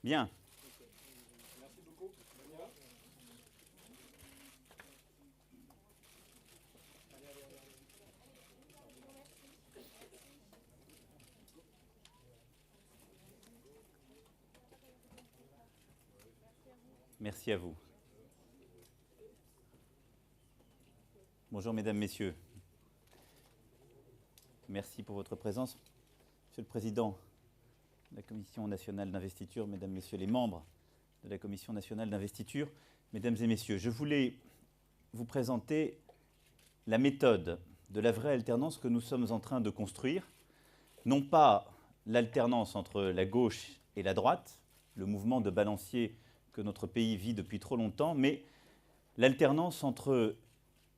Bien. Merci beaucoup. Merci à vous. Bonjour mesdames, messieurs. Merci pour votre présence. Monsieur le Président de la Commission nationale d'investiture, mesdames, messieurs les membres de la Commission nationale d'investiture, mesdames et messieurs, je voulais vous présenter la méthode de la vraie alternance que nous sommes en train de construire. Non pas l'alternance entre la gauche et la droite, le mouvement de balancier que notre pays vit depuis trop longtemps, mais l'alternance entre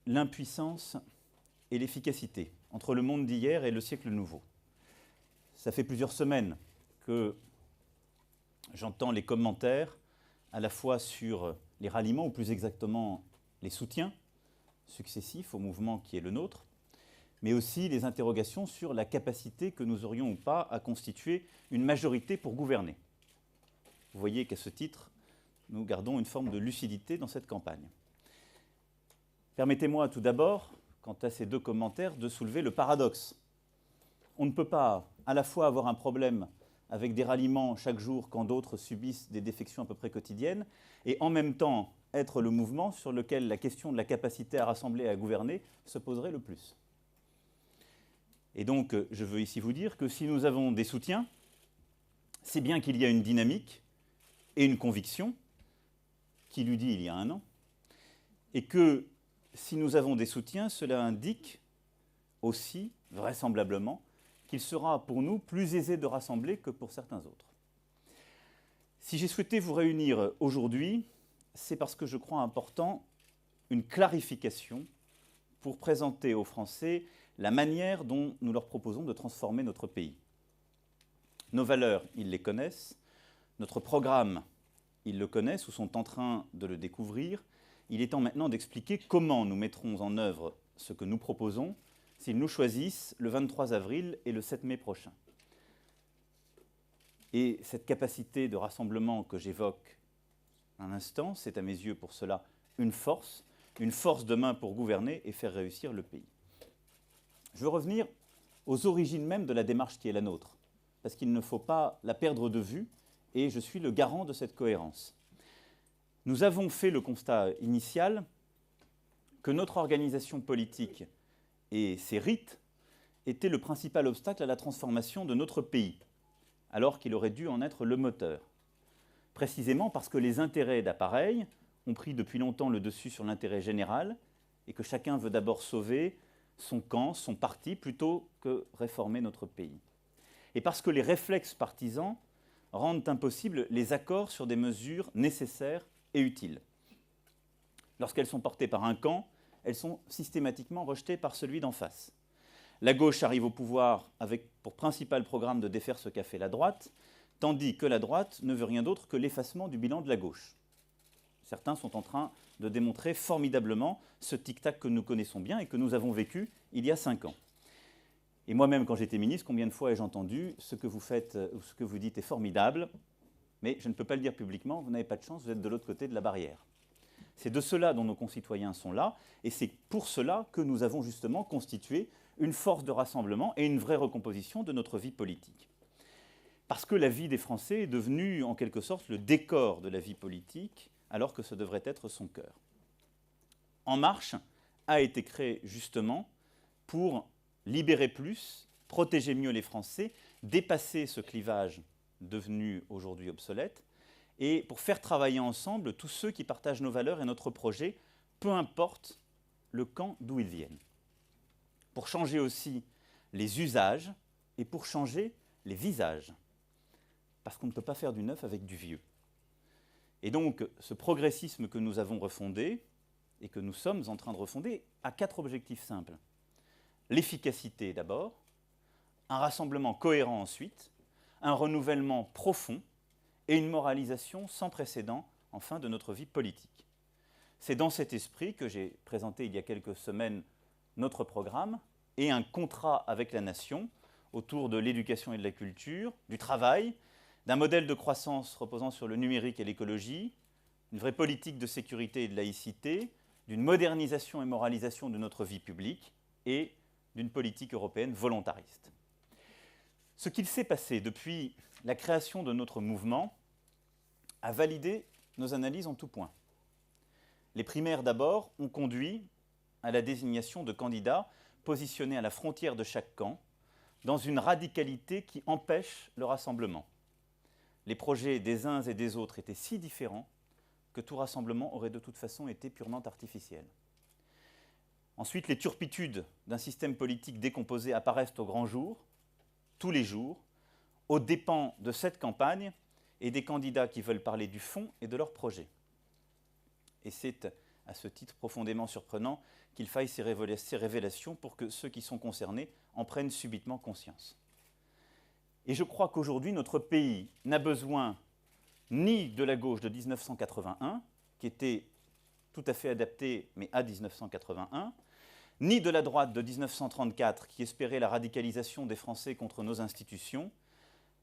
l'impuissance et l'efficacité, entre le monde d'hier et le siècle nouveau. Ça fait plusieurs semaines que j'entends les commentaires à la fois sur les ralliements, ou plus exactement les soutiens successifs au mouvement qui est le nôtre, mais aussi les interrogations sur la capacité que nous aurions ou pas à constituer une majorité pour gouverner. Vous voyez qu'à ce titre, nous gardons une forme de lucidité dans cette campagne. Permettez-moi tout d'abord, quant à ces deux commentaires, de soulever le paradoxe. On ne peut pas à la fois avoir un problème avec des ralliements chaque jour quand d'autres subissent des défections à peu près quotidiennes, et en même temps être le mouvement sur lequel la question de la capacité à rassembler et à gouverner se poserait le plus. Et donc, je veux ici vous dire que si nous avons des soutiens, c'est bien qu'il y a une dynamique et une conviction, qui l'eût dit il y a un an, et que si nous avons des soutiens, cela indique aussi, vraisemblablement, qu'il sera pour nous plus aisé de rassembler que pour certains autres. Si j'ai souhaité vous réunir aujourd'hui, c'est parce que je crois important une clarification pour présenter aux Français la manière dont nous leur proposons de transformer notre pays. Nos valeurs, ils les connaissent. Notre programme, ils le connaissent ou sont en train de le découvrir. Il est temps maintenant d'expliquer comment nous mettrons en œuvre ce que nous proposons s'ils nous choisissent le 23 avril et le 7 mai prochain. Et cette capacité de rassemblement que j'évoque un instant, c'est à mes yeux pour cela une force demain pour gouverner et faire réussir le pays. Je veux revenir aux origines même de la démarche qui est la nôtre, parce qu'il ne faut pas la perdre de vue, et je suis le garant de cette cohérence. Nous avons fait le constat initial que notre organisation politique et ses rites étaient le principal obstacle à la transformation de notre pays, alors qu'il aurait dû en être le moteur. Précisément parce que les intérêts d'appareil ont pris depuis longtemps le dessus sur l'intérêt général et que chacun veut d'abord sauver son camp, son parti, plutôt que réformer notre pays. Et parce que les réflexes partisans rendent impossibles les accords sur des mesures nécessaires et utiles. Lorsqu'elles sont portées par un camp, elles sont systématiquement rejetées par celui d'en face. La gauche arrive au pouvoir avec pour principal programme de défaire ce qu'a fait la droite, tandis que la droite ne veut rien d'autre que l'effacement du bilan de la gauche. Certains sont en train de démontrer formidablement ce tic-tac que nous connaissons bien et que nous avons vécu il y a 5 ans. Et moi-même, quand j'étais ministre, combien de fois ai-je entendu « ce que vous faites ou ce que vous dites est formidable, mais je ne peux pas le dire publiquement, vous n'avez pas de chance, vous êtes de l'autre côté de la barrière ». C'est de cela dont nos concitoyens sont là, et c'est pour cela que nous avons justement constitué une force de rassemblement et une vraie recomposition de notre vie politique. Parce que la vie des Français est devenue, en quelque sorte, le décor de la vie politique, alors que ce devrait être son cœur. En Marche a été créé justement pour libérer plus, protéger mieux les Français, dépasser ce clivage devenu aujourd'hui obsolète, et pour faire travailler ensemble tous ceux qui partagent nos valeurs et notre projet, peu importe le camp d'où ils viennent. Pour changer aussi les usages et pour changer les visages. Parce qu'on ne peut pas faire du neuf avec du vieux. Et donc, ce progressisme que nous avons refondé, et que nous sommes en train de refonder, a 4 objectifs simples. L'efficacité d'abord, un rassemblement cohérent ensuite, un renouvellement profond et une moralisation sans précédent, enfin, de notre vie politique. C'est dans cet esprit que j'ai présenté il y a quelques semaines notre programme et un contrat avec la nation autour de l'éducation et de la culture, du travail, d'un modèle de croissance reposant sur le numérique et l'écologie, une vraie politique de sécurité et de laïcité, d'une modernisation et moralisation de notre vie publique et d'une politique européenne volontariste. Ce qu'il s'est passé depuis la création de notre mouvement a validé nos analyses en tout point. Les primaires d'abord ont conduit à la désignation de candidats positionnés à la frontière de chaque camp, dans une radicalité qui empêche le rassemblement. Les projets des uns et des autres étaient si différents que tout rassemblement aurait de toute façon été purement artificiel. Ensuite, les turpitudes d'un système politique décomposé apparaissent au grand jour, tous les jours, aux dépens de cette campagne et des candidats qui veulent parler du fond et de leurs projets. Et c'est à ce titre profondément surprenant qu'il faille ces révélations pour que ceux qui sont concernés en prennent subitement conscience. Et je crois qu'aujourd'hui, notre pays n'a besoin ni de la gauche de 1981, qui était tout à fait adaptée, mais à 1981, ni de la droite de 1934, qui espérait la radicalisation des Français contre nos institutions,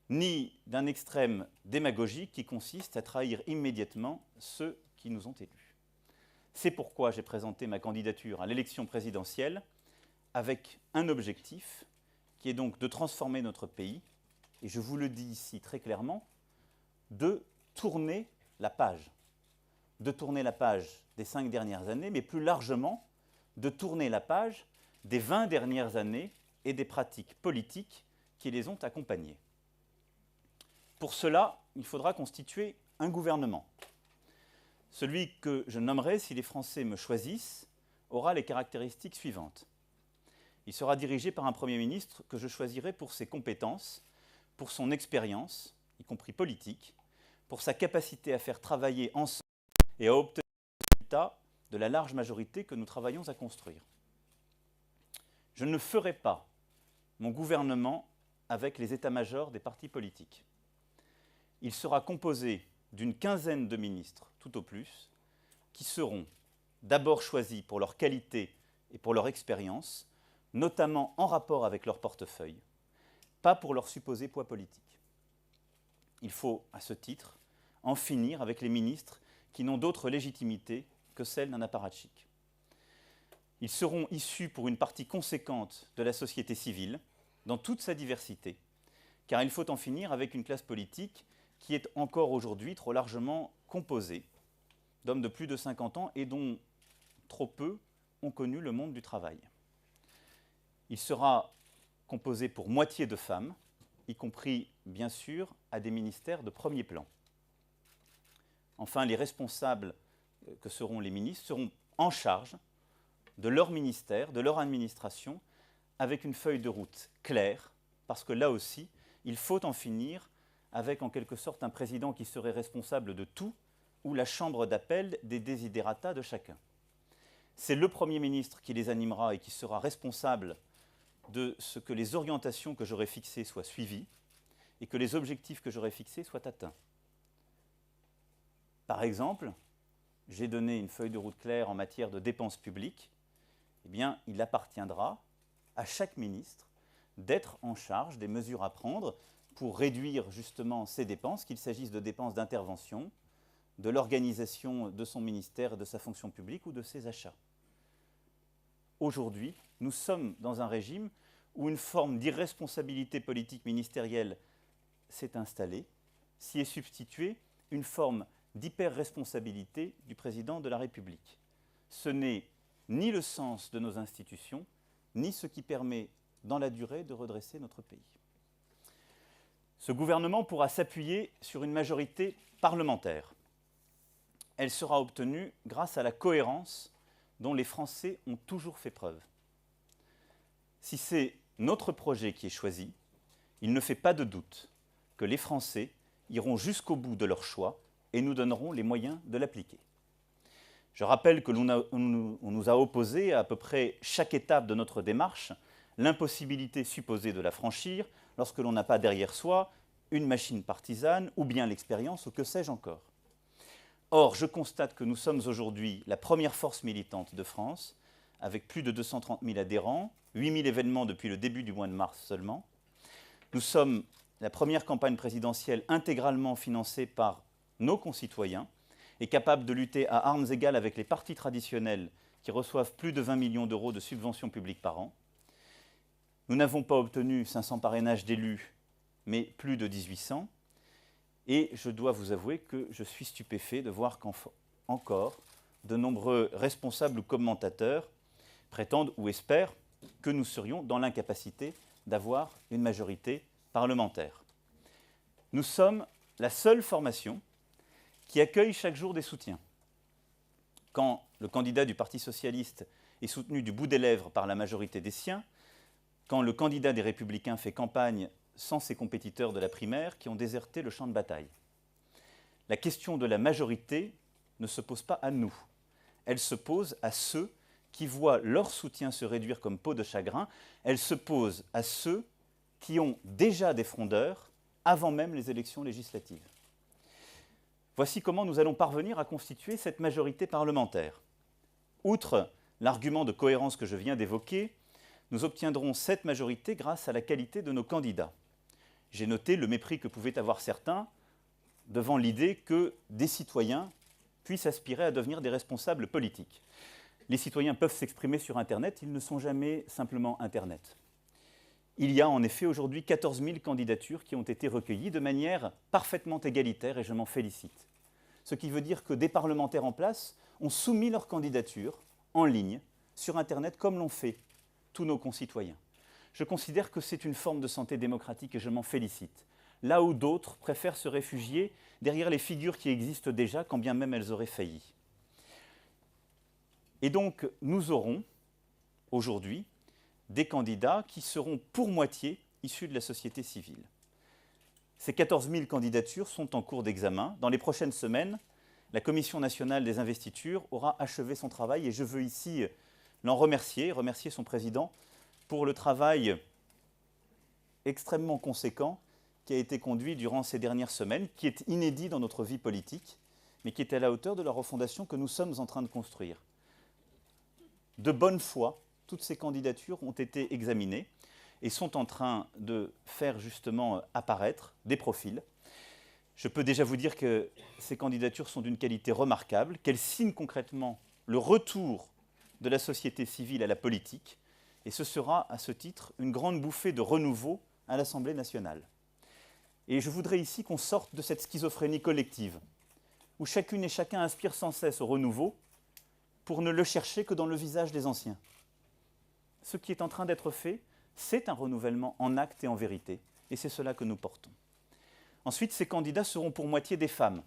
ni d'un extrême démagogique qui consiste à trahir immédiatement ceux qui nous ont élus. C'est pourquoi j'ai présenté ma candidature à l'élection présidentielle avec un objectif qui est donc de transformer notre pays, et je vous le dis ici très clairement, de tourner la page. De tourner la page des 5 dernières années, mais plus largement, de tourner la page des 20 dernières années et des pratiques politiques qui les ont accompagnées. Pour cela, il faudra constituer un gouvernement. Celui que je nommerai, si les Français me choisissent, aura les caractéristiques suivantes. Il sera dirigé par un Premier ministre que je choisirai pour ses compétences, pour son expérience, y compris politique, pour sa capacité à faire travailler ensemble et à obtenir le résultat de la large majorité que nous travaillons à construire. Je ne ferai pas mon gouvernement avec les états-majors des partis politiques. Il sera composé d'une quinzaine de ministres, tout au plus, qui seront d'abord choisis pour leur qualité et pour leur expérience, notamment en rapport avec leur portefeuille, pas pour leur supposé poids politique. Il faut, à ce titre, en finir avec les ministres qui n'ont d'autre légitimité que celle d'un apparatchik. Ils seront issus pour une partie conséquente de la société civile, dans toute sa diversité, car il faut en finir avec une classe politique qui est encore aujourd'hui trop largement composée d'hommes de plus de 50 ans et dont trop peu ont connu le monde du travail. Il sera composé pour moitié de femmes, y compris, bien sûr, à des ministères de premier plan. Enfin, les responsables que seront les ministres seront en charge de leur ministère, de leur administration, avec une feuille de route claire, parce que là aussi, il faut en finir avec en quelque sorte un président qui serait responsable de tout, ou la chambre d'appel des desiderata de chacun. C'est le Premier ministre qui les animera et qui sera responsable de ce que les orientations que j'aurai fixées soient suivies et que les objectifs que j'aurai fixés soient atteints. Par exemple, j'ai donné une feuille de route claire en matière de dépenses publiques. Eh bien, il appartiendra à chaque ministre d'être en charge des mesures à prendre pour réduire justement ces dépenses, qu'il s'agisse de dépenses d'intervention, de l'organisation de son ministère et de sa fonction publique ou de ses achats. Aujourd'hui, nous sommes dans un régime où une forme d'irresponsabilité politique ministérielle s'est installée, s'y est substituée une forme d'hyper-responsabilité du président de la République. Ce n'est ni le sens de nos institutions, ni ce qui permet, dans la durée, de redresser notre pays. Ce gouvernement pourra s'appuyer sur une majorité parlementaire. Elle sera obtenue grâce à la cohérence dont les Français ont toujours fait preuve. Si c'est notre projet qui est choisi, il ne fait pas de doute que les Français iront jusqu'au bout de leur choix et nous donnerons les moyens de l'appliquer. Je rappelle que l'on nous a opposé à peu près chaque étape de notre démarche l'impossibilité supposée de la franchir lorsque l'on n'a pas derrière soi une machine partisane ou bien l'expérience ou que sais-je encore. Or, je constate que nous sommes aujourd'hui la première force militante de France, avec plus de 230 000 adhérents, 8 000 événements depuis le début du mois de mars seulement. Nous sommes la première campagne présidentielle intégralement financée par nos concitoyens et capable de lutter à armes égales avec les partis traditionnels qui reçoivent plus de 20 millions d'euros de subventions publiques par an. Nous n'avons pas obtenu 500 parrainages d'élus, mais plus de 1800. Et je dois vous avouer que je suis stupéfait de voir qu'encore de nombreux responsables ou commentateurs prétendent ou espèrent que nous serions dans l'incapacité d'avoir une majorité parlementaire. Nous sommes la seule formation qui accueille chaque jour des soutiens. Quand le candidat du Parti socialiste est soutenu du bout des lèvres par la majorité des siens, quand le candidat des Républicains fait campagne sans ses compétiteurs de la primaire qui ont déserté le champ de bataille. La question de la majorité ne se pose pas à nous. Elle se pose à ceux qui voient leur soutien se réduire comme peau de chagrin. Elle se pose à ceux qui ont déjà des frondeurs avant même les élections législatives. Voici comment nous allons parvenir à constituer cette majorité parlementaire. Outre l'argument de cohérence que je viens d'évoquer, nous obtiendrons cette majorité grâce à la qualité de nos candidats. J'ai noté le mépris que pouvaient avoir certains devant l'idée que des citoyens puissent aspirer à devenir des responsables politiques. Les citoyens peuvent s'exprimer sur Internet, ils ne sont jamais simplement Internet. Il y a en effet aujourd'hui 14 000 candidatures qui ont été recueillies de manière parfaitement égalitaire et je m'en félicite. Ce qui veut dire que des parlementaires en place ont soumis leur candidature en ligne sur Internet comme l'ont fait tous nos concitoyens. Je considère que c'est une forme de santé démocratique et je m'en félicite. Là où d'autres préfèrent se réfugier derrière les figures qui existent déjà, quand bien même elles auraient failli. Et donc, nous aurons aujourd'hui des candidats qui seront pour moitié issus de la société civile. Ces 14 000 candidatures sont en cours d'examen. Dans les prochaines semaines, la Commission nationale des investitures aura achevé son travail et je veux ici l'en remercier son président pour le travail extrêmement conséquent qui a été conduit durant ces dernières semaines, qui est inédit dans notre vie politique, mais qui est à la hauteur de la refondation que nous sommes en train de construire. De bonne foi, toutes ces candidatures ont été examinées et sont en train de faire justement apparaître des profils. Je peux déjà vous dire que ces candidatures sont d'une qualité remarquable, qu'elles signent concrètement le retour de la société civile à la politique, et ce sera à ce titre une grande bouffée de renouveau à l'Assemblée nationale. Et je voudrais ici qu'on sorte de cette schizophrénie collective, où chacune et chacun aspire sans cesse au renouveau pour ne le chercher que dans le visage des anciens. Ce qui est en train d'être fait, c'est un renouvellement en acte et en vérité, et c'est cela que nous portons. Ensuite, ces candidats seront pour moitié des femmes.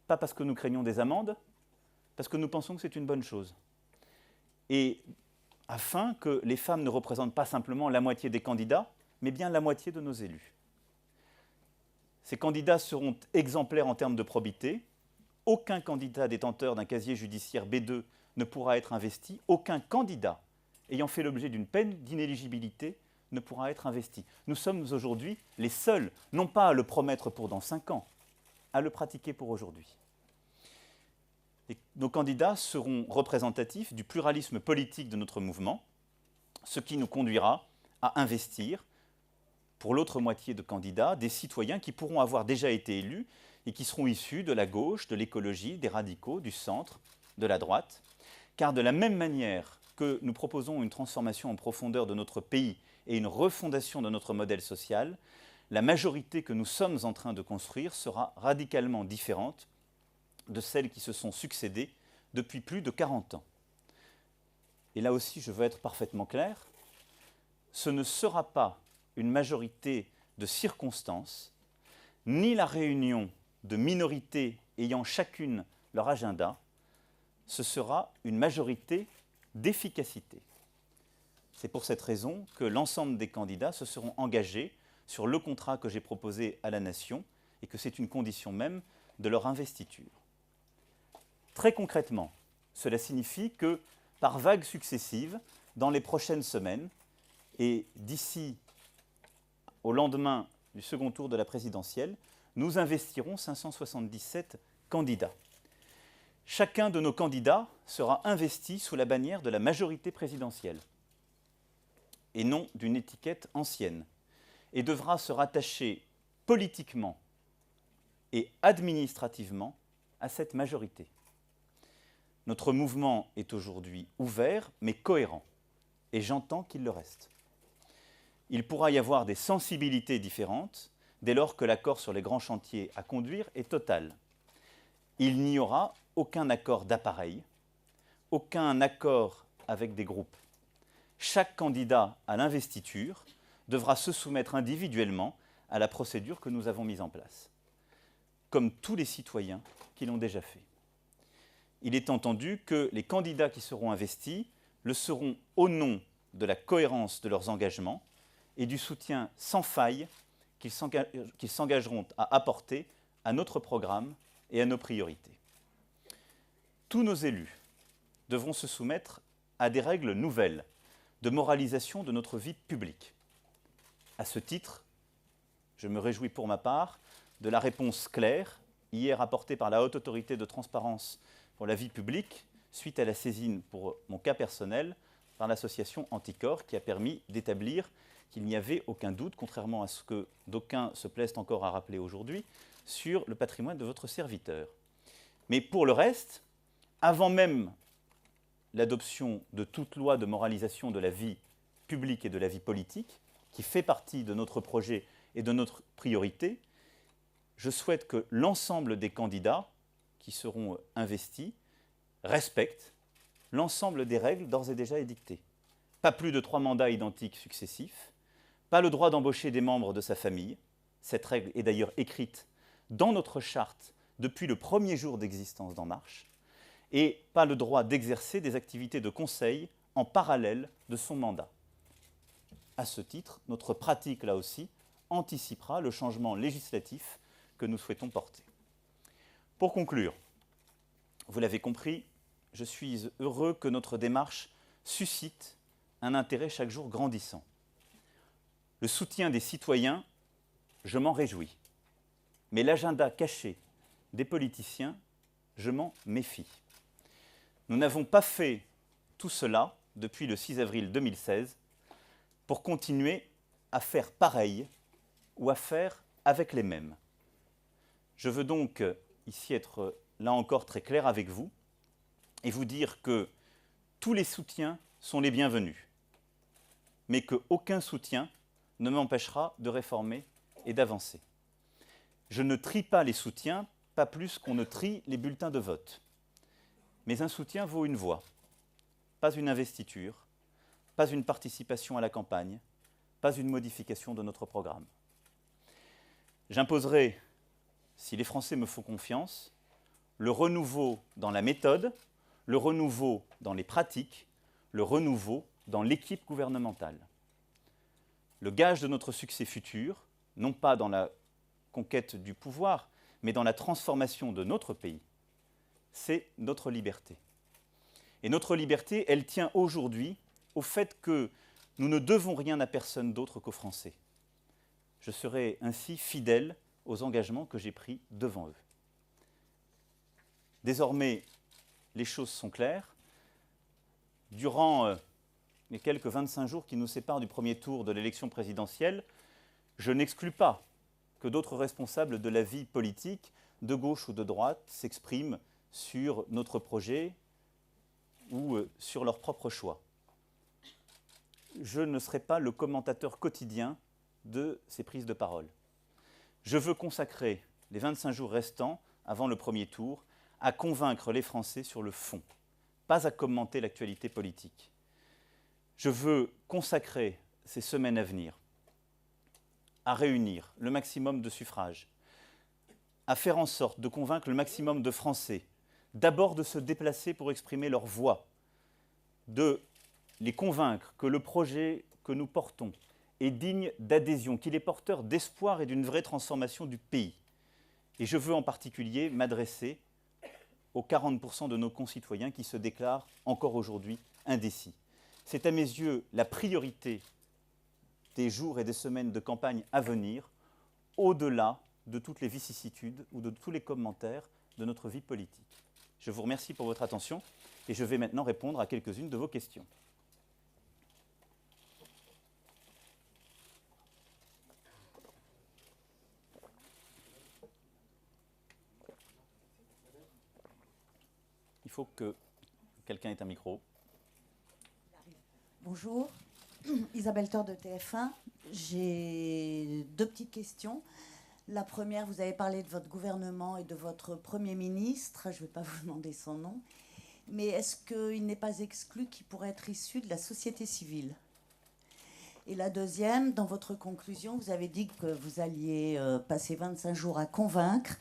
Pas parce que nous craignons des amendes, parce que nous pensons que c'est une bonne chose. Et afin que les femmes ne représentent pas simplement la moitié des candidats, mais bien la moitié de nos élus. Ces candidats seront exemplaires en termes de probité. Aucun candidat détenteur d'un casier judiciaire B2 ne pourra être investi. Aucun candidat ayant fait l'objet d'une peine d'inéligibilité ne pourra être investi. Nous sommes aujourd'hui les seuls, non pas à le promettre pour dans 5 ans, à le pratiquer pour aujourd'hui. Et nos candidats seront représentatifs du pluralisme politique de notre mouvement, ce qui nous conduira à investir pour l'autre moitié de candidats, des citoyens qui pourront avoir déjà été élus et qui seront issus de la gauche, de l'écologie, des radicaux, du centre, de la droite. Car de la même manière que nous proposons une transformation en profondeur de notre pays et une refondation de notre modèle social, la majorité que nous sommes en train de construire sera radicalement différente de celles qui se sont succédées depuis plus de 40 ans. Et là aussi, je veux être parfaitement clair, ce ne sera pas une majorité de circonstances, ni la réunion de minorités ayant chacune leur agenda, ce sera une majorité d'efficacité. C'est pour cette raison que l'ensemble des candidats se seront engagés sur le contrat que j'ai proposé à la nation et que c'est une condition même de leur investiture. Très concrètement, cela signifie que par vagues successives, dans les prochaines semaines, et d'ici au lendemain du second tour de la présidentielle, nous investirons 577 candidats. Chacun de nos candidats sera investi sous la bannière de la majorité présidentielle et non d'une étiquette ancienne. et devra se rattacher politiquement et administrativement à cette majorité. Notre mouvement est aujourd'hui ouvert, mais cohérent, et j'entends qu'il le reste. Il pourra y avoir des sensibilités différentes dès lors que l'accord sur les grands chantiers à conduire est total. Il n'y aura aucun accord d'appareil, aucun accord avec des groupes. Chaque candidat à l'investiture devra se soumettre individuellement à la procédure que nous avons mise en place, comme tous les citoyens qui l'ont déjà fait. Il est entendu que les candidats qui seront investis le seront au nom de la cohérence de leurs engagements et du soutien sans faille qu'ils s'engageront à apporter à notre programme et à nos priorités. Tous nos élus devront se soumettre à des règles nouvelles de moralisation de notre vie publique. À ce titre, je me réjouis pour ma part de la réponse claire hier apportée par la Haute Autorité de transparence pour la vie publique suite à la saisine pour mon cas personnel par l'association Anticor qui a permis d'établir qu'il n'y avait aucun doute, contrairement à ce que d'aucuns se plaisent encore à rappeler aujourd'hui, sur le patrimoine de votre serviteur. Mais pour le reste, avant même l'adoption de toute loi de moralisation de la vie publique et de la vie politique, qui fait partie de notre projet et de notre priorité, je souhaite que l'ensemble des candidats qui seront investis respectent l'ensemble des règles d'ores et déjà édictées. Pas plus de 3 mandats identiques successifs, pas le droit d'embaucher des membres de sa famille, cette règle est d'ailleurs écrite dans notre charte depuis le premier jour d'existence d'En Marche, et pas le droit d'exercer des activités de conseil en parallèle de son mandat. À ce titre, notre pratique, là aussi, anticipera le changement législatif que nous souhaitons porter. Pour conclure, vous l'avez compris, je suis heureux que notre démarche suscite un intérêt chaque jour grandissant. Le soutien des citoyens, je m'en réjouis. Mais l'agenda caché des politiciens, je m'en méfie. Nous n'avons pas fait tout cela depuis le 6 avril 2016 pour continuer à faire pareil ou à faire avec les mêmes. Je veux donc ici être là encore très clair avec vous et vous dire que tous les soutiens sont les bienvenus, mais qu'aucun soutien ne m'empêchera de réformer et d'avancer. Je ne trie pas les soutiens, pas plus qu'on ne trie les bulletins de vote. Mais un soutien vaut une voix, pas une investiture, pas une participation à la campagne, pas une modification de notre programme. J'imposerai, si les Français me font confiance, le renouveau dans la méthode, le renouveau dans les pratiques, le renouveau dans l'équipe gouvernementale. Le gage de notre succès futur, non pas dans la conquête du pouvoir, mais dans la transformation de notre pays, c'est notre liberté. Et notre liberté, elle tient aujourd'hui au fait que nous ne devons rien à personne d'autre qu'aux Français. Je serai ainsi fidèle aux engagements que j'ai pris devant eux. Désormais, les choses sont claires. Durant les quelques 25 jours qui nous séparent du premier tour de l'élection présidentielle, je n'exclus pas que d'autres responsables de la vie politique, de gauche ou de droite, s'expriment sur notre projet ou sur leurs propres choix. Je ne serai pas le commentateur quotidien de ces prises de parole. Je veux consacrer les 25 jours restants avant le premier tour à convaincre les Français sur le fond, pas à commenter l'actualité politique. Je veux consacrer ces semaines à venir à réunir le maximum de suffrages, à faire en sorte de convaincre le maximum de Français, d'abord de se déplacer pour exprimer leur voix, de les convaincre que le projet que nous portons est digne d'adhésion, qu'il est porteur d'espoir et d'une vraie transformation du pays. Et je veux en particulier m'adresser aux 40% de nos concitoyens qui se déclarent encore aujourd'hui indécis. C'est à mes yeux la priorité des jours et des semaines de campagne à venir, au-delà de toutes les vicissitudes ou de tous les commentaires de notre vie politique. Je vous remercie pour votre attention et je vais maintenant répondre à quelques-unes de vos questions. il faut que quelqu'un ait un micro. Bonjour, Isabelle Thor de TF1. J'ai deux petites questions. La première, vous avez parlé de votre gouvernement et de votre Premier ministre. Je ne vais pas vous demander son nom. Mais est-ce qu'il n'est pas exclu qu'il pourrait être issu de la société civile? Et la deuxième, dans votre conclusion, vous avez dit que vous alliez passer 25 jours à convaincre.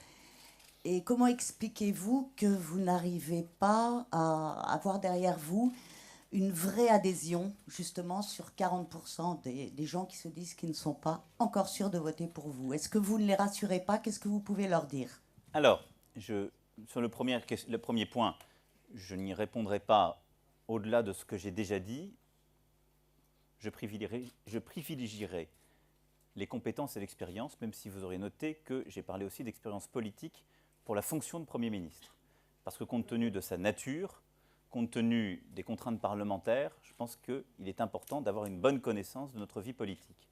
Et comment expliquez-vous que vous n'arrivez pas à avoir derrière vous une vraie adhésion, justement, sur 40% des gens qui se disent qu'ils ne sont pas encore sûrs de voter pour vous? Est-ce que vous ne les rassurez pas? Qu'est-ce que vous pouvez leur dire? Alors, sur le premier point, je n'y répondrai pas au-delà de ce que j'ai déjà dit. Je privilégierai les compétences et l'expérience, même si vous aurez noté que j'ai parlé aussi d'expérience politique pour la fonction de Premier ministre. Parce que compte tenu de sa nature, compte tenu des contraintes parlementaires, je pense qu'il est important d'avoir une bonne connaissance de notre vie politique.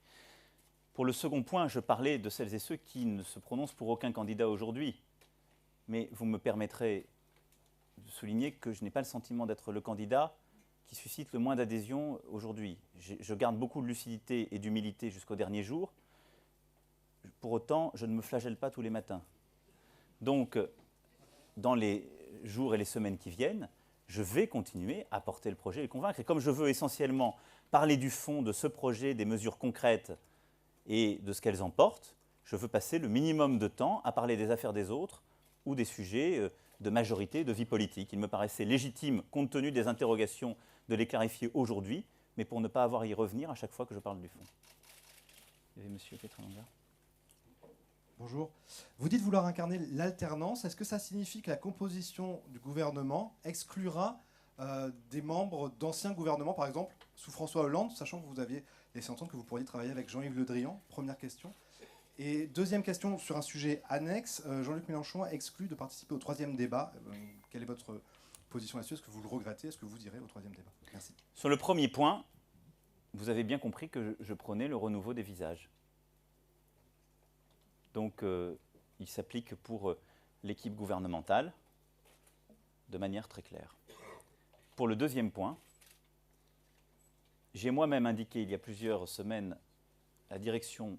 Pour le second point, je parlais de celles et ceux qui ne se prononcent pour aucun candidat aujourd'hui. Mais vous me permettrez de souligner que je n'ai pas le sentiment d'être le candidat qui suscite le moins d'adhésion aujourd'hui. Je garde beaucoup de lucidité et d'humilité jusqu'au dernier jour. Pour autant, je ne me flagelle pas tous les matins. Donc, dans les jours et les semaines qui viennent, je vais continuer à porter le projet et le convaincre. Et comme je veux essentiellement parler du fond de ce projet, des mesures concrètes et de ce qu'elles emportent, je veux passer le minimum de temps à parler des affaires des autres ou des sujets de majorité, de vie politique. Il me paraissait légitime, compte tenu des interrogations, de les clarifier aujourd'hui, mais pour ne pas avoir à y revenir à chaque fois que je parle du fond. Il y avait M. Petralonga. Bonjour. Vous dites vouloir incarner l'alternance. Est-ce que ça signifie que la composition du gouvernement exclura des membres d'anciens gouvernements, par exemple, sous François Hollande, sachant que vous aviez laissé entendre que vous pourriez travailler avec Jean-Yves Le Drian? Première question. Et deuxième question, sur un sujet annexe, Jean-Luc Mélenchon a exclu de participer au troisième débat. Quelle est votre position là-dessus? Est-ce que vous le regrettez? Est-ce que vous irez au troisième débat? Merci. Sur le premier point, vous avez bien compris que je prônais le renouveau des visages. Donc, il s'applique pour l'équipe gouvernementale de manière très claire. Pour le deuxième point, j'ai moi-même indiqué il y a plusieurs semaines à la direction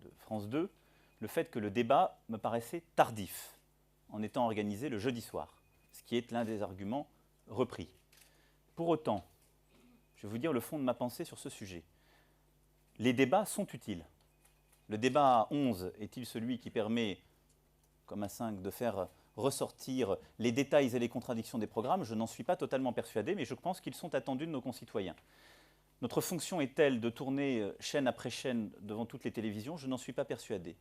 de France 2 le fait que le débat me paraissait tardif en étant organisé le jeudi soir, ce qui est l'un des arguments repris. Pour autant, je vais vous dire le fond de ma pensée sur ce sujet. Les débats sont utiles. Le débat à 11 est-il celui qui permet, comme à 5, de faire ressortir les détails et les contradictions des programmes? Je n'en suis pas totalement persuadé, mais je pense qu'ils sont attendus de nos concitoyens. Notre fonction est telle de tourner chaîne après chaîne devant toutes les télévisions? Je n'en suis pas persuadé.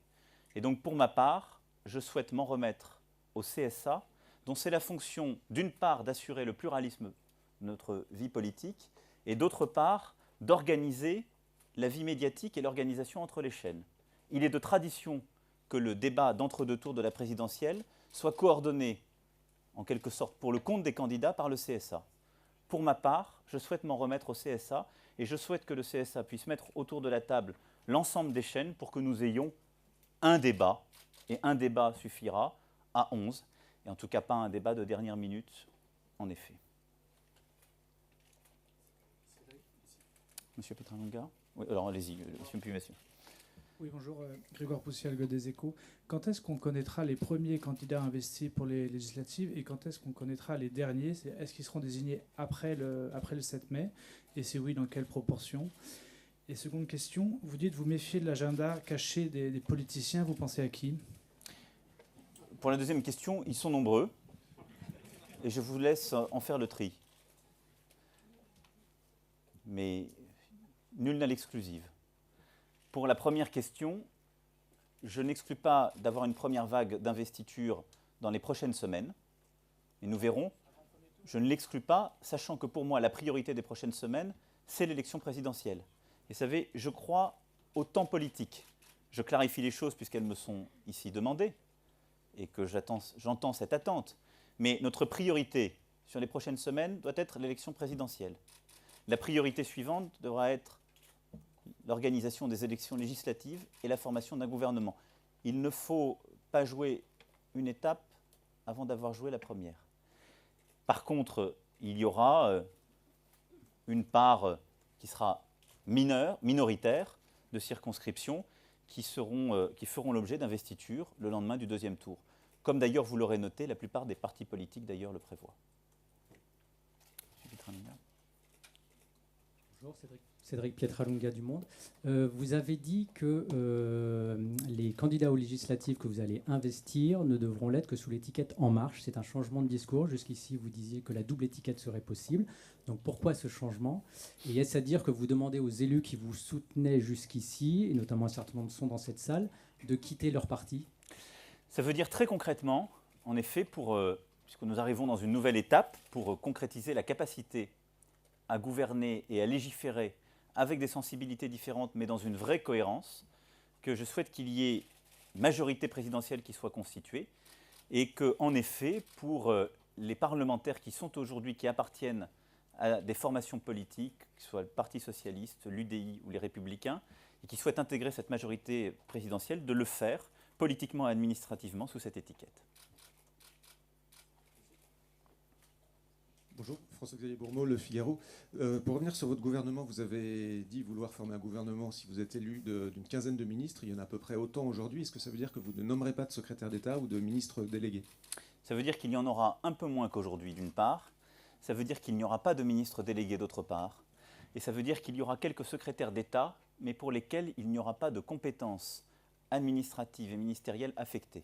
Et donc, pour ma part, je souhaite m'en remettre au CSA, dont c'est la fonction, d'une part, d'assurer le pluralisme de notre vie politique, et d'autre part, d'organiser la vie médiatique et l'organisation entre les chaînes. Il est de tradition que le débat d'entre-deux tours de la présidentielle soit coordonné, en quelque sorte, pour le compte des candidats par le CSA. Pour ma part, je souhaite m'en remettre au CSA et je souhaite que le CSA puisse mettre autour de la table l'ensemble des chaînes pour que nous ayons un débat, et un débat suffira à 11, et en tout cas pas un débat de dernière minute, en effet. Monsieur Petralonga? Oui, alors allez-y, monsieur Pumassieu. Oui, bonjour, Grégoire Poussialgue des Échos. Quand est-ce qu'on connaîtra les premiers candidats investis pour les législatives et quand est-ce qu'on connaîtra les derniers? Est-ce qu'ils seront désignés après le 7 mai? Et si oui, dans quelle proportion? Et seconde question, vous dites vous méfiez de l'agenda caché des politiciens, vous pensez à qui? Pour la deuxième question, ils sont nombreux et je vous laisse en faire le tri. Mais nul n'a l'exclusive. Pour la première question, je n'exclus pas d'avoir une première vague d'investiture dans les prochaines semaines. Et nous verrons. Je ne l'exclus pas, sachant que pour moi, la priorité des prochaines semaines, c'est l'élection présidentielle. Et vous savez, je crois au temps politique. Je clarifie les choses puisqu'elles me sont ici demandées et que j'entends cette attente. Mais notre priorité sur les prochaines semaines doit être l'élection présidentielle. La priorité suivante devra être l'organisation des élections législatives et la formation d'un gouvernement. Il ne faut pas jouer une étape avant d'avoir joué la première. Par contre, il y aura une part qui sera minoritaire de circonscriptions qui feront l'objet d'investiture le lendemain du deuxième tour. Comme d'ailleurs, vous l'aurez noté, la plupart des partis politiques d'ailleurs le prévoient. Bonjour, Cédric Pietralunga du Monde. Vous avez dit que les candidats aux législatives que vous allez investir ne devront l'être que sous l'étiquette En Marche. C'est un changement de discours. Jusqu'ici, vous disiez que la double étiquette serait possible. Donc pourquoi ce changement? Et est-ce à dire que vous demandez aux élus qui vous soutenaient jusqu'ici, et notamment un certain nombre sont dans cette salle, de quitter leur parti? Ça veut dire très concrètement, en effet, puisque nous arrivons dans une nouvelle étape, pour concrétiser la capacité à gouverner et à légiférer avec des sensibilités différentes, mais dans une vraie cohérence, que je souhaite qu'il y ait une majorité présidentielle qui soit constituée, et que, en effet, pour les parlementaires qui sont aujourd'hui, qui appartiennent à des formations politiques, que ce soit le Parti socialiste, l'UDI ou les Républicains, et qui souhaitent intégrer cette majorité présidentielle, de le faire politiquement et administrativement sous cette étiquette. Bonjour, François-Xavier Bourmeau, Le Figaro. Pour revenir sur votre gouvernement, vous avez dit vouloir former un gouvernement si vous êtes élu d'une quinzaine de ministres. Il y en a à peu près autant aujourd'hui. Est-ce que ça veut dire que vous ne nommerez pas de secrétaire d'État ou de ministre délégué? Ça veut dire qu'il y en aura un peu moins qu'aujourd'hui, d'une part. Ça veut dire qu'il n'y aura pas de ministre délégué, d'autre part. Et ça veut dire qu'il y aura quelques secrétaires d'État, mais pour lesquels il n'y aura pas de compétences administratives et ministérielles affectées.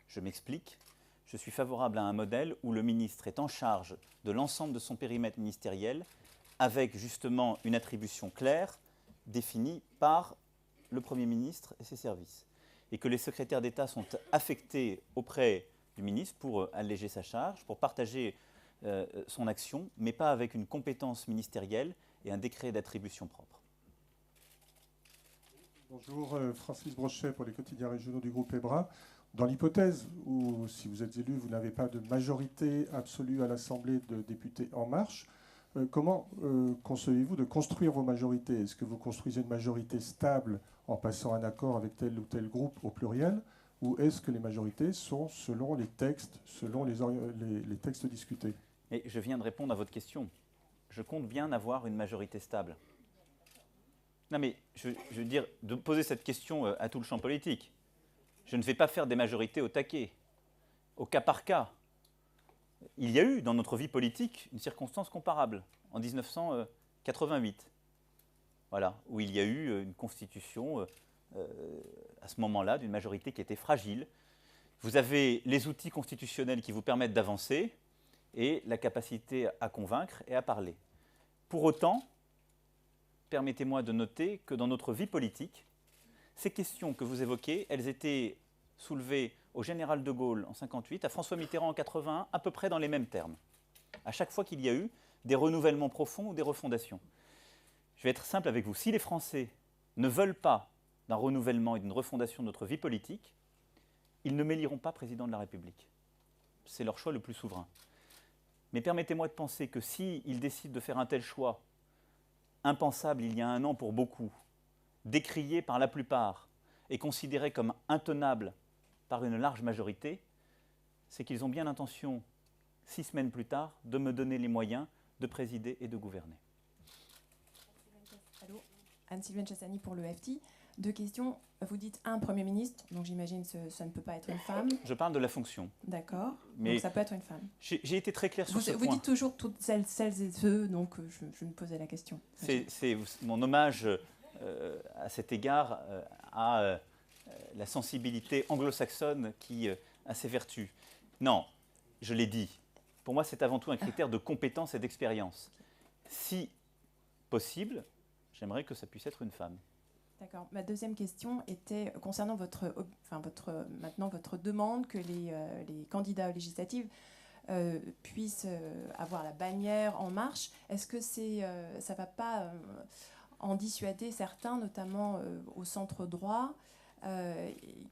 Je m'explique. Je suis favorable à un modèle où le ministre est en charge de l'ensemble de son périmètre ministériel, avec justement une attribution claire, définie par le Premier ministre et ses services. Et que les secrétaires d'État sont affectés auprès du ministre pour alléger sa charge, pour partager son action, mais pas avec une compétence ministérielle et un décret d'attribution propre. Bonjour, Francis Brochet pour les quotidiens régionaux du groupe EBRA. Dans l'hypothèse où, si vous êtes élu, vous n'avez pas de majorité absolue à l'Assemblée de députés En Marche, comment concevez-vous de construire vos majorités? Est-ce que vous construisez une majorité stable en passant un accord avec tel ou tel groupe au pluriel? Ou est-ce que les majorités sont selon les textes, selon les textes discutés? Et je viens de répondre à votre question. Je compte bien avoir une majorité stable. Non mais, je veux dire, de poser cette question à tout le champ politique. Je ne vais pas faire des majorités au taquet, au cas par cas. Il y a eu dans notre vie politique une circonstance comparable, en 1988, voilà, où il y a eu une constitution à ce moment-là d'une majorité qui était fragile. Vous avez les outils constitutionnels qui vous permettent d'avancer et la capacité à convaincre et à parler. Pour autant, permettez-moi de noter que dans notre vie politique, ces questions que vous évoquez, elles étaient soulevées au général de Gaulle en 1958, à François Mitterrand en 1981, à peu près dans les mêmes termes. À chaque fois qu'il y a eu des renouvellements profonds ou des refondations. Je vais être simple avec vous. Si les Français ne veulent pas d'un renouvellement et d'une refondation de notre vie politique, ils ne m'éliront pas président de la République. C'est leur choix le plus souverain. Mais permettez-moi de penser que s'ils décident de faire un tel choix, impensable il y a un an pour beaucoup, décrié par la plupart et considéré comme intenable par une large majorité, c'est qu'ils ont bien l'intention, 6 semaines plus tard, de me donner les moyens de présider et de gouverner. Allô, Anne-Sylviane Chassani pour le FT. 2 questions. Vous dites un Premier ministre, donc j'imagine que ça ne peut pas être une femme. Je parle de la fonction. D'accord, Mais donc ça peut être une femme. J'ai été très clair sur ce Vous point. dites toujours toutes celles et ceux, donc je me posais la question. C'est mon hommage à cet égard à la sensibilité anglo-saxonne qui a ses vertus. Non, je l'ai dit. Pour moi, c'est avant tout un critère de compétence et d'expérience. Si possible, j'aimerais que ça puisse être une femme. D'accord. Ma deuxième question était concernant votre demande que les candidats aux législatives puissent avoir la bannière En Marche. Est-ce que ça ne va pas en dissuader certains, notamment au centre droit,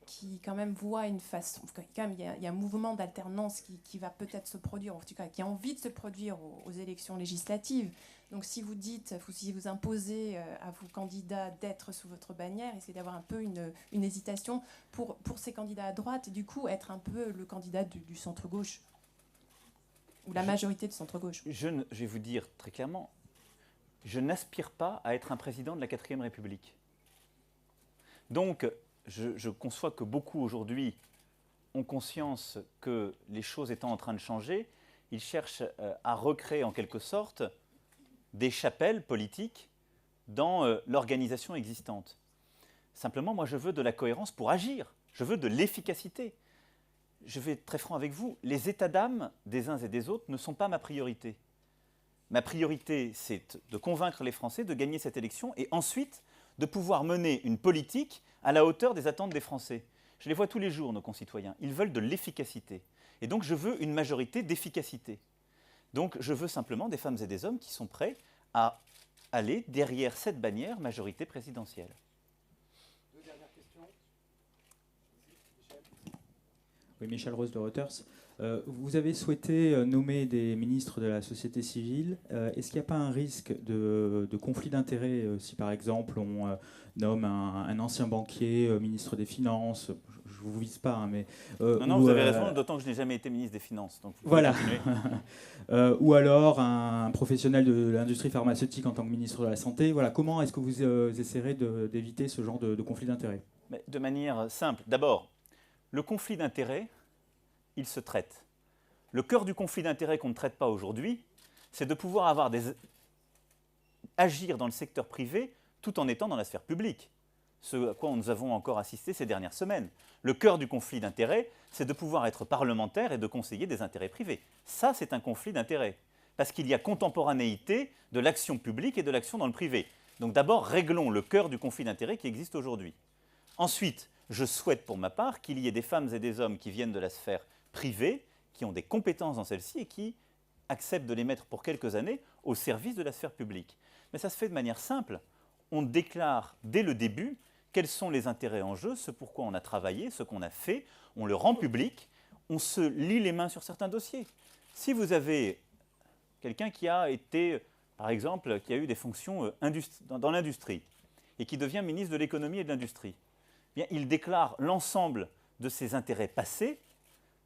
qui quand même voient une façon... Quand même, il y a un mouvement d'alternance qui va peut-être se produire, en tout cas qui a envie de se produire aux élections législatives. Donc si vous dites, si vous imposez à vos candidats d'être sous votre bannière, essayez d'avoir un peu une hésitation pour ces candidats à droite, et du coup être un peu le candidat du centre-gauche. ou la majorité de centre-gauche. Je vais vous dire très clairement, je n'aspire pas à être un président de la 4e République. Donc, je conçois que beaucoup aujourd'hui ont conscience que les choses étant en train de changer, ils cherchent à recréer en quelque sorte des chapelles politiques dans l'organisation existante. Simplement, moi, je veux de la cohérence pour agir. Je veux de l'efficacité. Je vais être très franc avec vous, les états d'âme des uns et des autres ne sont pas ma priorité. Ma priorité, c'est de convaincre les Français de gagner cette élection et ensuite de pouvoir mener une politique à la hauteur des attentes des Français. Je les vois tous les jours, nos concitoyens. Ils veulent de l'efficacité. Et donc, je veux une majorité d'efficacité. Donc, je veux simplement des femmes et des hommes qui sont prêts à aller derrière cette bannière majorité présidentielle. Deux dernières questions. Oui, Michel Rose de Reuters. Vous avez souhaité nommer des ministres de la société civile. Est-ce qu'il n'y a pas un risque de conflit d'intérêts si, par exemple, on nomme un ancien banquier ministre des Finances? Je ne vous vise pas, hein, mais... non, vous avez raison, d'autant que je n'ai jamais été ministre des Finances. Donc voilà. Ou alors un professionnel de l'industrie pharmaceutique en tant que ministre de la Santé. Voilà. Comment est-ce que vous essaierez d'éviter ce genre de conflit d'intérêts? De manière simple. D'abord, le conflit d'intérêts, il se traite. Le cœur du conflit d'intérêts qu'on ne traite pas aujourd'hui, c'est de pouvoir agir dans le secteur privé tout en étant dans la sphère publique. Ce à quoi nous avons encore assisté ces dernières semaines. Le cœur du conflit d'intérêts, c'est de pouvoir être parlementaire et de conseiller des intérêts privés. Ça, c'est un conflit d'intérêts. Parce qu'il y a contemporanéité de l'action publique et de l'action dans le privé. Donc d'abord, réglons le cœur du conflit d'intérêts qui existe aujourd'hui. Ensuite, je souhaite pour ma part qu'il y ait des femmes et des hommes qui viennent de la sphère privée, qui ont des compétences dans celle-ci et qui acceptent de les mettre pour quelques années au service de la sphère publique. Mais ça se fait de manière simple. On déclare dès le début quels sont les intérêts en jeu, ce pourquoi on a travaillé, ce qu'on a fait, on le rend public, on se lie les mains sur certains dossiers. Si vous avez quelqu'un qui a été, par exemple, qui a eu des fonctions dans l'industrie et qui devient ministre de l'économie et de l'industrie, bien, il déclare l'ensemble de ses intérêts passés,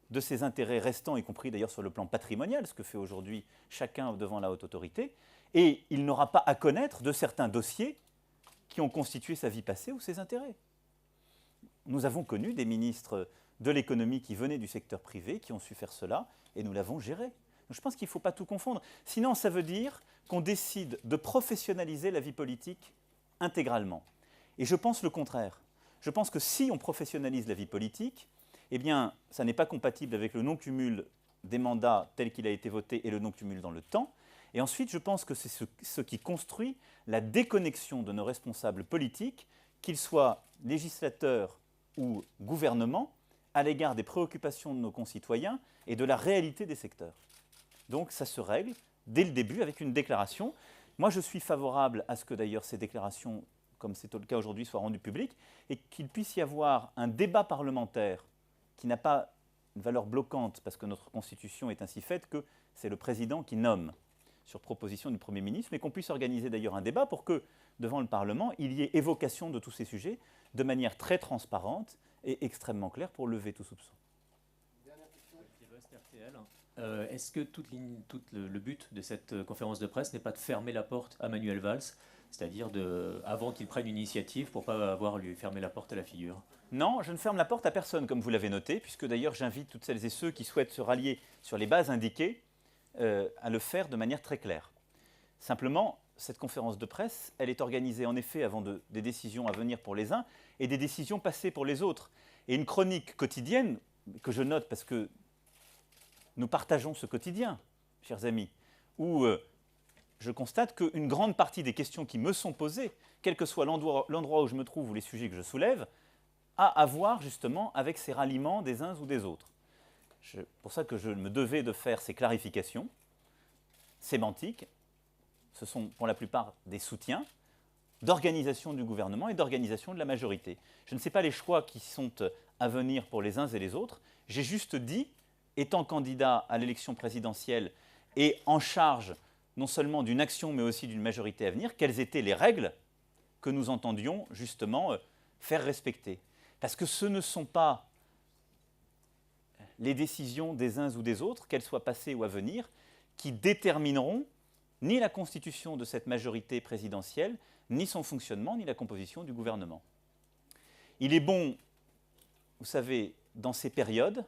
de ses intérêts restants, y compris d'ailleurs sur le plan patrimonial, ce que fait aujourd'hui chacun devant la haute autorité, et il n'aura pas à connaître de certains dossiers qui ont constitué sa vie passée ou ses intérêts. Nous avons connu des ministres de l'économie qui venaient du secteur privé, qui ont su faire cela, et nous l'avons géré. Je pense qu'il ne faut pas tout confondre. Sinon, ça veut dire qu'on décide de professionnaliser la vie politique intégralement. Et je pense le contraire. Je pense que si on professionnalise la vie politique, eh bien, ça n'est pas compatible avec le non-cumul des mandats tel qu'il a été voté et le non-cumul dans le temps. Et ensuite, je pense que c'est ce qui construit la déconnexion de nos responsables politiques, qu'ils soient législateurs ou gouvernements, à l'égard des préoccupations de nos concitoyens et de la réalité des secteurs. Donc ça se règle dès le début avec une déclaration. Moi, je suis favorable à ce que d'ailleurs ces déclarations, comme c'est le cas aujourd'hui, soient rendues publiques et qu'il puisse y avoir un débat parlementaire qui n'a pas une valeur bloquante parce que notre Constitution est ainsi faite que c'est le président qui nomme sur proposition du Premier ministre, mais qu'on puisse organiser d'ailleurs un débat pour que, devant le Parlement, il y ait évocation de tous ces sujets de manière très transparente et extrêmement claire pour lever tout soupçon. Est-ce que le but de cette conférence de presse n'est pas de fermer la porte à Manuel Valls, c'est-à-dire avant qu'il prenne une initiative pour ne pas avoir lui fermer la porte à la figure? Non, je ne ferme la porte à personne, comme vous l'avez noté, puisque d'ailleurs j'invite toutes celles et ceux qui souhaitent se rallier sur les bases indiquées à le faire de manière très claire. Simplement, cette conférence de presse, elle est organisée en effet avant des décisions à venir pour les uns et des décisions passées pour les autres. Et une chronique quotidienne, que je note parce que nous partageons ce quotidien, chers amis, où je constate qu'une grande partie des questions qui me sont posées, quel que soit l'endroit où je me trouve ou les sujets que je soulève, a à voir justement avec ces ralliements des uns ou des autres. C'est pour ça que je me devais de faire ces clarifications sémantiques. Ce sont pour la plupart des soutiens d'organisation du gouvernement et d'organisation de la majorité. Je ne sais pas les choix qui sont à venir pour les uns et les autres. J'ai juste dit, étant candidat à l'élection présidentielle et en charge non seulement d'une action mais aussi d'une majorité à venir, quelles étaient les règles que nous entendions justement faire respecter. Parce que ce ne sont pas les décisions des uns ou des autres, qu'elles soient passées ou à venir, qui détermineront ni la constitution de cette majorité présidentielle, ni son fonctionnement, ni la composition du gouvernement. Il est bon, vous savez, dans ces périodes,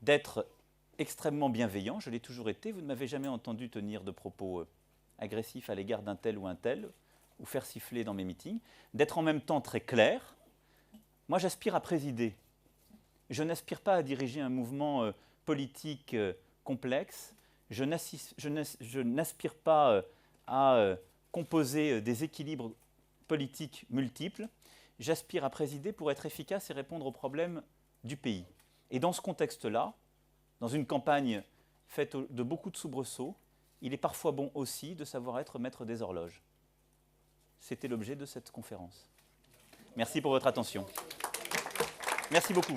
d'être extrêmement bienveillant. Je l'ai toujours été. Vous ne m'avez jamais entendu tenir de propos agressifs à l'égard d'un tel ou un tel, ou faire siffler dans mes meetings. D'être en même temps très clair. Moi, j'aspire à présider. Je n'aspire pas à diriger un mouvement politique complexe. Je n'aspire pas à composer des équilibres politiques multiples. J'aspire à présider pour être efficace et répondre aux problèmes du pays. Et dans ce contexte-là, dans une campagne faite de beaucoup de soubresauts, il est parfois bon aussi de savoir être maître des horloges. C'était l'objet de cette conférence. Merci pour votre attention. Merci beaucoup.